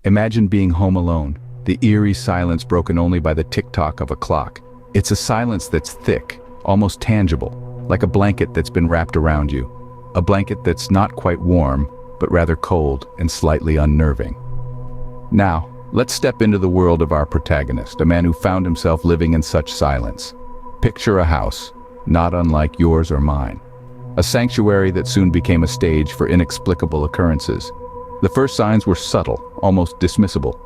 Imagine being home alone, the eerie silence broken only by the tick-tock of a clock. It's a silence that's thick, almost tangible, like a blanket that's been wrapped around you. A blanket that's not quite warm, but rather cold and slightly unnerving. Now, let's step into the world of our protagonist, a man who found himself living in such silence. Picture a house, not unlike yours or mine. A sanctuary that soon became a stage for inexplicable occurrences. The first signs were subtle, almost dismissible.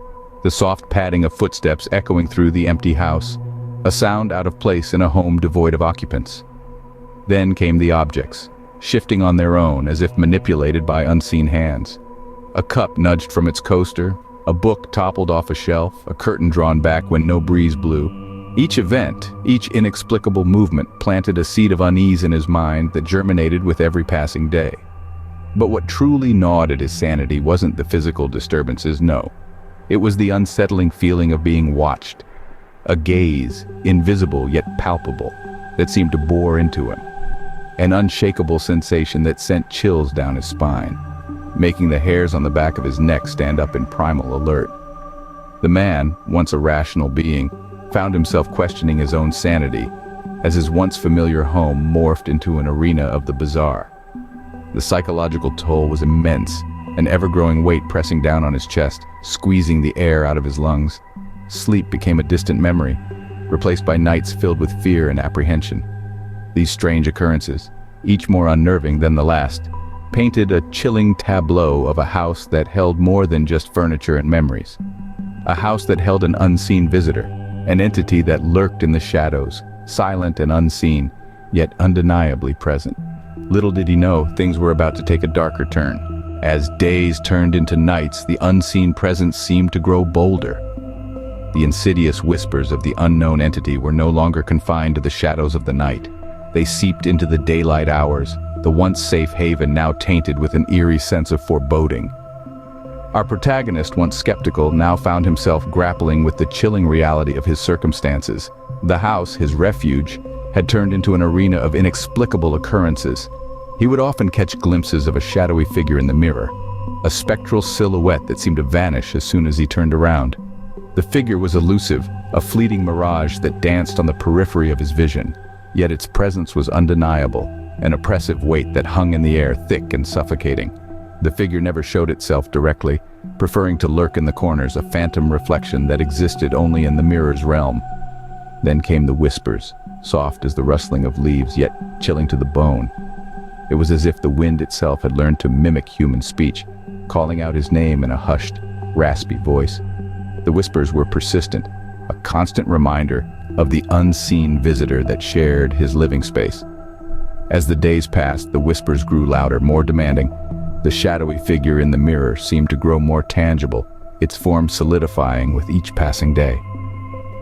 The soft padding of footsteps echoing through the empty house, a sound out of place in a home devoid of occupants. Then came the objects, shifting on their own as if manipulated by unseen hands. A cup nudged from its coaster, a book toppled off a shelf, a curtain drawn back when no breeze blew. Each event, each inexplicable movement planted a seed of unease in his mind that germinated with every passing day. But what truly gnawed at his sanity wasn't the physical disturbances, no. It was the unsettling feeling of being watched. A gaze, invisible yet palpable, that seemed to bore into him. An unshakable sensation that sent chills down his spine, making the hairs on the back of his neck stand up in primal alert. The man, once a rational being, found himself questioning his own sanity as his once familiar home morphed into an arena of the bizarre. The psychological toll was immense, an ever-growing weight pressing down on his chest, squeezing the air out of his lungs. Sleep became a distant memory, replaced by nights filled with fear and apprehension. These strange occurrences, each more unnerving than the last, painted a chilling tableau of a house that held more than just furniture and memories. A house that held an unseen visitor, an entity that lurked in the shadows, silent and unseen, yet undeniably present. Little did he know things were about to take a darker turn. As days turned into nights, the unseen presence seemed to grow bolder. The insidious whispers of the unknown entity were no longer confined to the shadows of the night. They seeped into the daylight hours, the once safe haven now tainted with an eerie sense of foreboding. Our protagonist, once skeptical, now found himself grappling with the chilling reality of his circumstances. The house, his refuge, had turned into an arena of inexplicable occurrences. He would often catch glimpses of a shadowy figure in the mirror, a spectral silhouette that seemed to vanish as soon as he turned around. The figure was elusive, a fleeting mirage that danced on the periphery of his vision, yet its presence was undeniable, an oppressive weight that hung in the air, thick and suffocating. The figure never showed itself directly, preferring to lurk in the corners, a phantom reflection that existed only in the mirror's realm. Then came the whispers, soft as the rustling of leaves, yet chilling to the bone. It was as if the wind itself had learned to mimic human speech, calling out his name in a hushed, raspy voice. The whispers were persistent, a constant reminder of the unseen visitor that shared his living space. As the days passed, the whispers grew louder, more demanding. The shadowy figure in the mirror seemed to grow more tangible, its form solidifying with each passing day.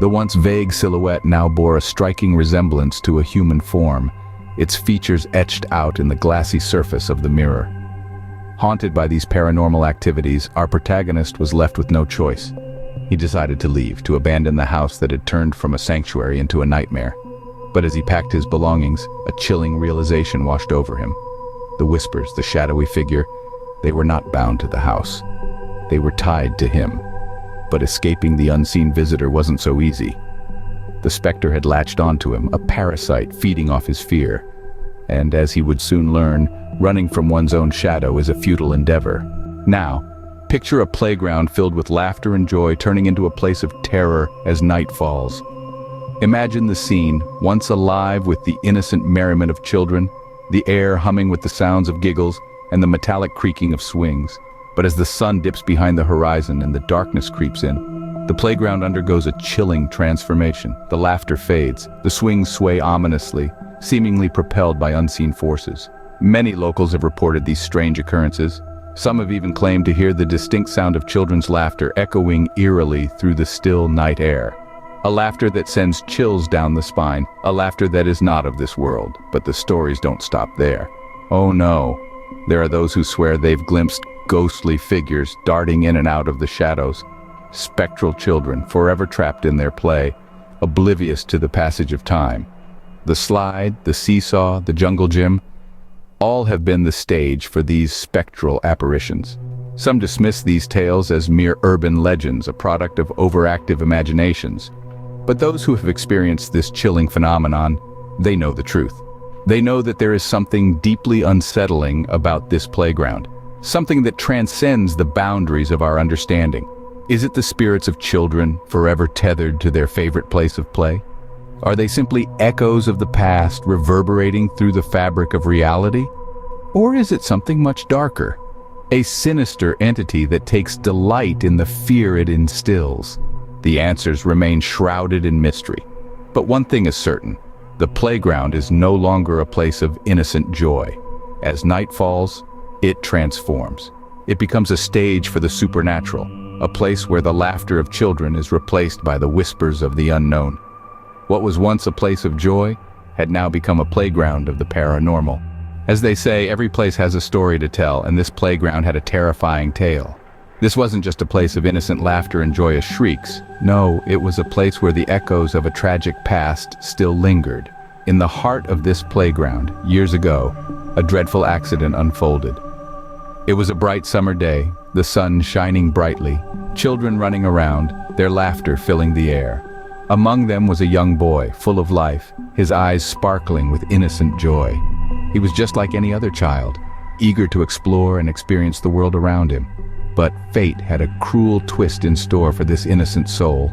The once vague silhouette now bore a striking resemblance to a human form, its features etched out in the glassy surface of the mirror. Haunted by these paranormal activities, our protagonist was left with no choice. He decided to leave, to abandon the house that had turned from a sanctuary into a nightmare. But as he packed his belongings, a chilling realization washed over him. The whispers, the shadowy figure, they were not bound to the house. They were tied to him. But escaping the unseen visitor wasn't so easy. The specter had latched onto him, a parasite feeding off his fear. And as he would soon learn, running from one's own shadow is a futile endeavor. Now, picture a playground filled with laughter and joy turning into a place of terror as night falls. Imagine the scene, once alive with the innocent merriment of children, the air humming with the sounds of giggles and the metallic creaking of swings. But as the sun dips behind the horizon and the darkness creeps in, the playground undergoes a chilling transformation. The laughter fades, the swings sway ominously, seemingly propelled by unseen forces. Many locals have reported these strange occurrences. Some have even claimed to hear the distinct sound of children's laughter echoing eerily through the still night air. A laughter that sends chills down the spine, a laughter that is not of this world. But the stories don't stop there. Oh no, there are those who swear they've glimpsed ghostly figures darting in and out of the shadows. Spectral children, forever trapped in their play, oblivious to the passage of time. The slide, the seesaw, the jungle gym, all have been the stage for these spectral apparitions. Some dismiss these tales as mere urban legends, a product of overactive imaginations. But those who have experienced this chilling phenomenon, they know the truth. They know that there is something deeply unsettling about this playground, something that transcends the boundaries of our understanding. Is it the spirits of children forever tethered to their favorite place of play? Are they simply echoes of the past reverberating through the fabric of reality? Or is it something much darker? A sinister entity that takes delight in the fear it instills? The answers remain shrouded in mystery. But one thing is certain: the playground is no longer a place of innocent joy. As night falls, it transforms. It becomes a stage for the supernatural, a place where the laughter of children is replaced by the whispers of the unknown. What was once a place of joy had now become a playground of the paranormal. As they say, every place has a story to tell, and this playground had a terrifying tale. This wasn't just a place of innocent laughter and joyous shrieks. No, it was a place where the echoes of a tragic past still lingered. In the heart of this playground, years ago, a dreadful accident unfolded. It was a bright summer day, the sun shining brightly, children running around, their laughter filling the air. Among them was a young boy, full of life, his eyes sparkling with innocent joy. He was just like any other child, eager to explore and experience the world around him. But fate had a cruel twist in store for this innocent soul.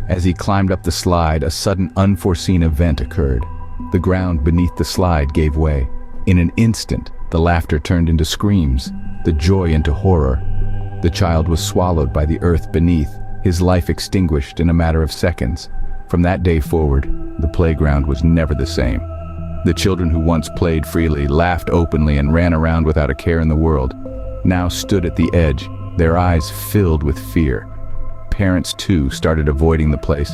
As he climbed up the slide, a sudden unforeseen event occurred. The ground beneath the slide gave way. In an instant, the laughter turned into screams, the joy into horror. The child was swallowed by the earth beneath, his life extinguished in a matter of seconds. From that day forward, the playground was never the same. The children who once played freely, laughed openly, and ran around without a care in the world, now stood at the edge, their eyes filled with fear. Parents, too, started avoiding the place,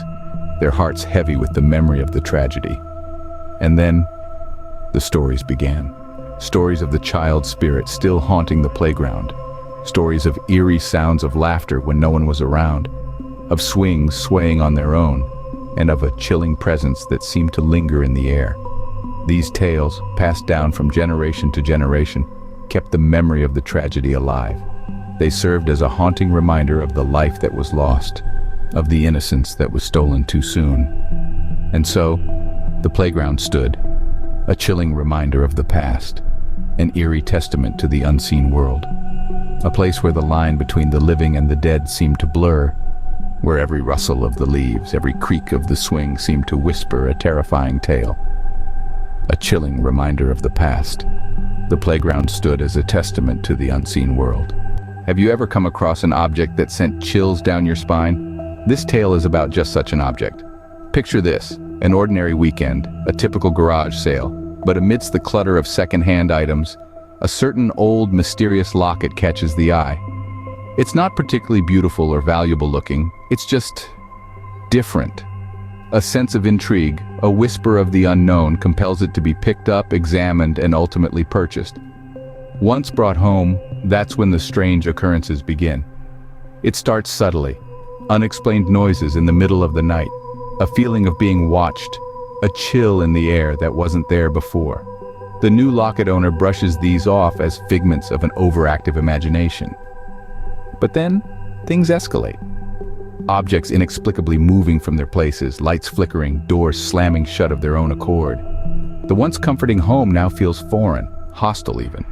their hearts heavy with the memory of the tragedy. And then, the stories began. Stories of the child's spirit still haunting the playground. Stories of eerie sounds of laughter when no one was around, of swings swaying on their own, and of a chilling presence that seemed to linger in the air. These tales, passed down from generation to generation, kept the memory of the tragedy alive. They served as a haunting reminder of the life that was lost, of the innocence that was stolen too soon. And so, the playground stood, a chilling reminder of the past, an eerie testament to the unseen world. A place where the line between the living and the dead seemed to blur, where every rustle of the leaves, every creak of the swing seemed to whisper a terrifying tale. A chilling reminder of the past. The playground stood as a testament to the unseen world. Have you ever come across an object that sent chills down your spine? This tale is about just such an object. Picture this, an ordinary weekend, a typical garage sale, but amidst the clutter of second-hand items, a certain old, mysterious locket catches the eye. It's not particularly beautiful or valuable looking, it's just different. A sense of intrigue, a whisper of the unknown compels it to be picked up, examined, and ultimately purchased. Once brought home, that's when the strange occurrences begin. It starts subtly, unexplained noises in the middle of the night, a feeling of being watched, a chill in the air that wasn't there before. The new locket owner brushes these off as figments of an overactive imagination. But then, things escalate. Objects inexplicably moving from their places, lights flickering, doors slamming shut of their own accord. The once comforting home now feels foreign, hostile even.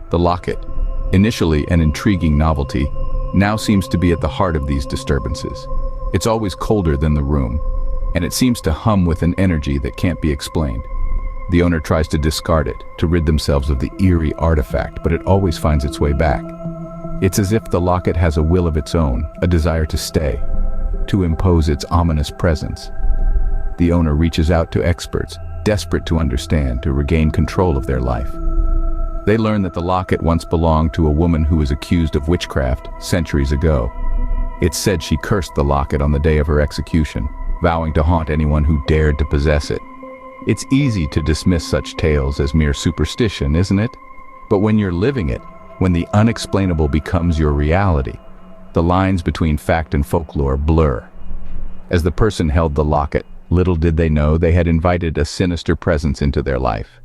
The locket, initially an intriguing novelty, now seems to be at the heart of these disturbances. It's always colder than the room, and it seems to hum with an energy that can't be explained. The owner tries to discard it, to rid themselves of the eerie artifact, but it always finds its way back. It's as if the locket has a will of its own, a desire to stay, to impose its ominous presence. The owner reaches out to experts, desperate to understand, to regain control of their life. They learn that the locket once belonged to a woman who was accused of witchcraft centuries ago. It's said she cursed the locket on the day of her execution, vowing to haunt anyone who dared to possess it. It's easy to dismiss such tales as mere superstition, isn't it? But when you're living it, when the unexplainable becomes your reality, the lines between fact and folklore blur. As the person held the locket, little did they know they had invited a sinister presence into their life.